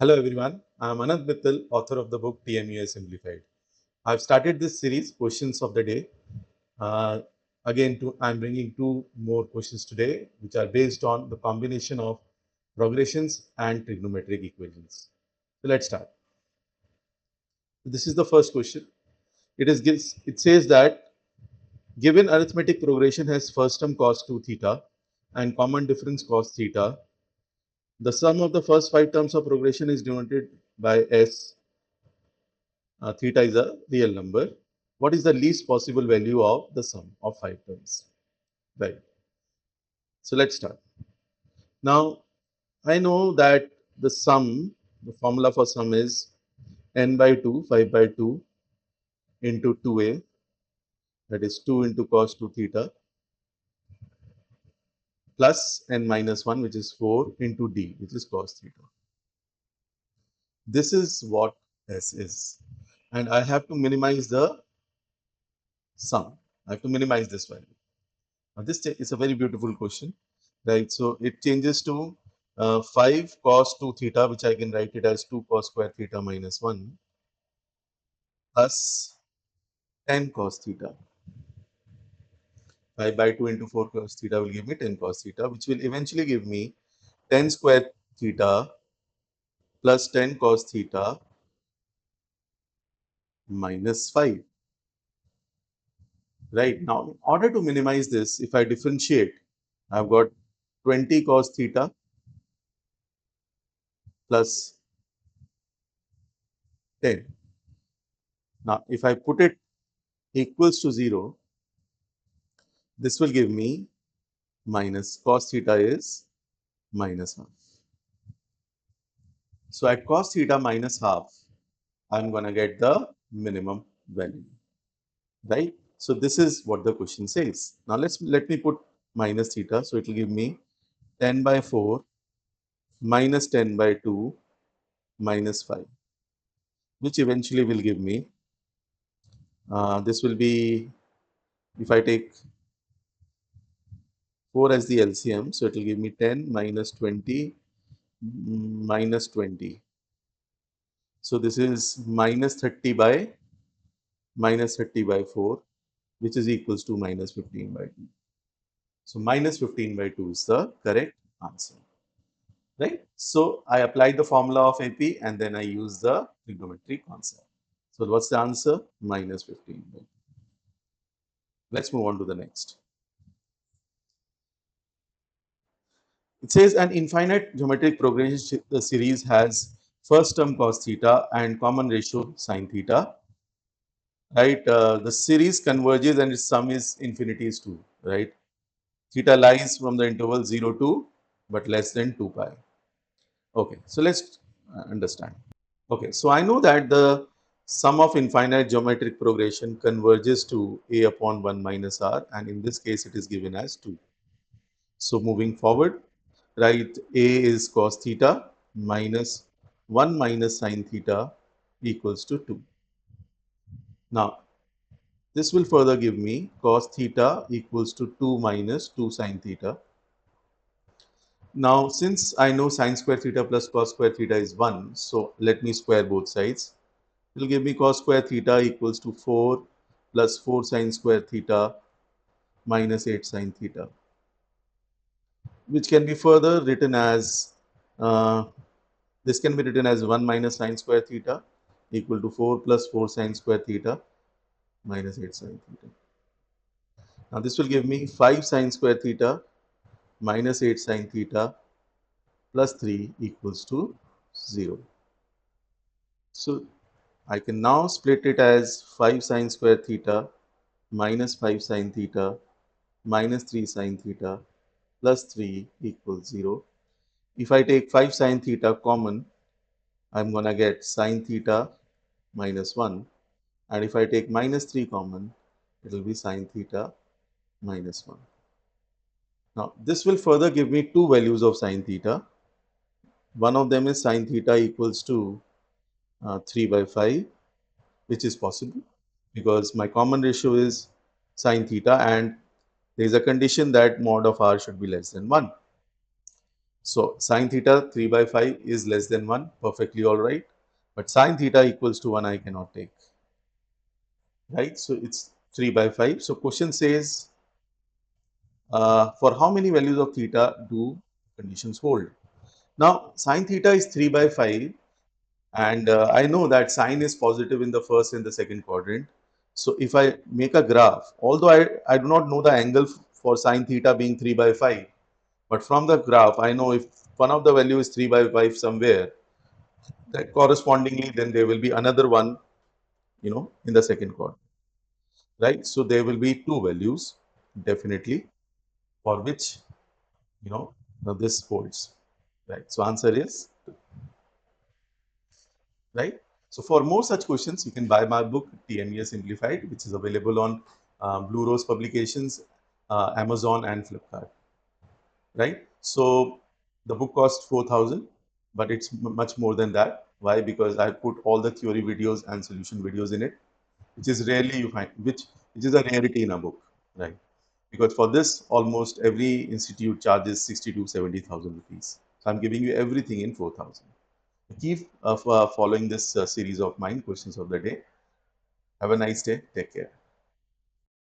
Hello everyone, I am Anand Mittal, author of the book TMUA Simplified. I've started this series, Questions of the Day. Uh, I'm bringing two more questions today, which are based on the combination of progressions and trigonometric equations. So let's start. This is the first question. It says that given arithmetic progression has first term cos 2 theta and common difference cos theta, the sum of the first five terms of progression is denoted by s. Theta is a real number. What is the least possible value of the sum of five terms? Right. So let's start. Now, I know that the formula for sum is n by 2, 5 by 2 into 2a, that is 2 into cos 2 theta, plus n minus 1, which is 4 into d, which is cos theta. This is what s is. And I have to minimize the sum. I have to minimize this value. Now, this is a very beautiful question, right? So it changes to 5 cos 2 theta, which I can write it as 2 cos square theta minus 1 plus 10 cos theta. 5 by 2 into 4 cos theta will give me 10 cos theta, which will eventually give me 10 square theta plus 10 cos theta minus 5. Right now, in order to minimize this, if I differentiate, I've got 20 cos theta plus 10. Now, if I put it equals to 0, this will give me minus cos theta is minus half. So at cos theta minus half, I'm going to get the minimum value, right? So this is what the question says. Now let me put minus theta. So it will give me 10 by 4 minus 10 by 2 minus 5, which eventually will give me, this will be, if I take 4 as the LCM, so it will give me 10 minus 20 minus 20. So this is minus 30 by 4, which is equals to minus 15 by 2. So minus 15 by 2 is the correct answer, right? So I applied the formula of AP and then I use the trigonometry concept. So what's the answer? Minus 15 by 2. Let's move on to the next. It says an infinite geometric progression series has first term cos theta and common ratio sin theta, right? The series converges and its sum is infinity is 2, right? Theta lies from the interval 0 to but less than 2 pi. Okay, so let's understand. Okay, so I know that the sum of infinite geometric progression converges to a upon 1 minus r, and in this case it is given as 2. So moving forward, right, a is cos theta minus 1 minus sin theta equals to 2. Now, this will further give me cos theta equals to 2 minus 2 sin theta. Now, since I know sin square theta plus cos square theta is 1, so let me square both sides. It will give me cos square theta equals to 4 plus 4 sin square theta minus 8 sin theta, which can be further written as, uh, this can be written as 1 minus sin square theta equal to 4 plus 4 sin square theta minus 8 sin theta. Now, this will give me 5 sin square theta minus 8 sin theta plus 3 equals to 0. So I can now split it as 5 sine square theta minus 5 sine theta minus 3 sine theta plus 3 equals 0. If I take 5 sine theta common, I'm going to get sine theta minus 1. And if I take minus 3 common, it will be sine theta minus 1. Now, this will further give me two values of sine theta. One of them is sine theta equals to 3 by 5, which is possible because my common ratio is sine theta and there is a condition that mod of r should be less than 1. So sine theta 3 by 5 is less than 1, perfectly all right. But sine theta equals to 1, I cannot take, right? So it's 3 by 5. So question says, for how many values of theta do conditions hold? Now, sine theta is 3 by 5, and I know that sine is positive in the first and the second quadrant. So if I make a graph, although I do not know the angle for sine theta being 3 by 5, but from the graph, I know if one of the value is 3 by 5 somewhere, that correspondingly then there will be another one, in the second quadrant, right? So there will be two values definitely for which, now this holds, right? So answer is right. So for more such questions, you can buy my book TMUA Simplified, which is available on Blue Rose Publications, Amazon, and Flipkart. Right. So the book costs 4,000, but it's much more than that. Why? Because I put all the theory videos and solution videos in it, which is rarely you find, which is a rarity in a book, right? Because for this, almost every institute charges 60 to 70,000 rupees. So I'm giving you everything in 4,000. Keep following this series of mine, questions of the day. Have a nice day. Take care.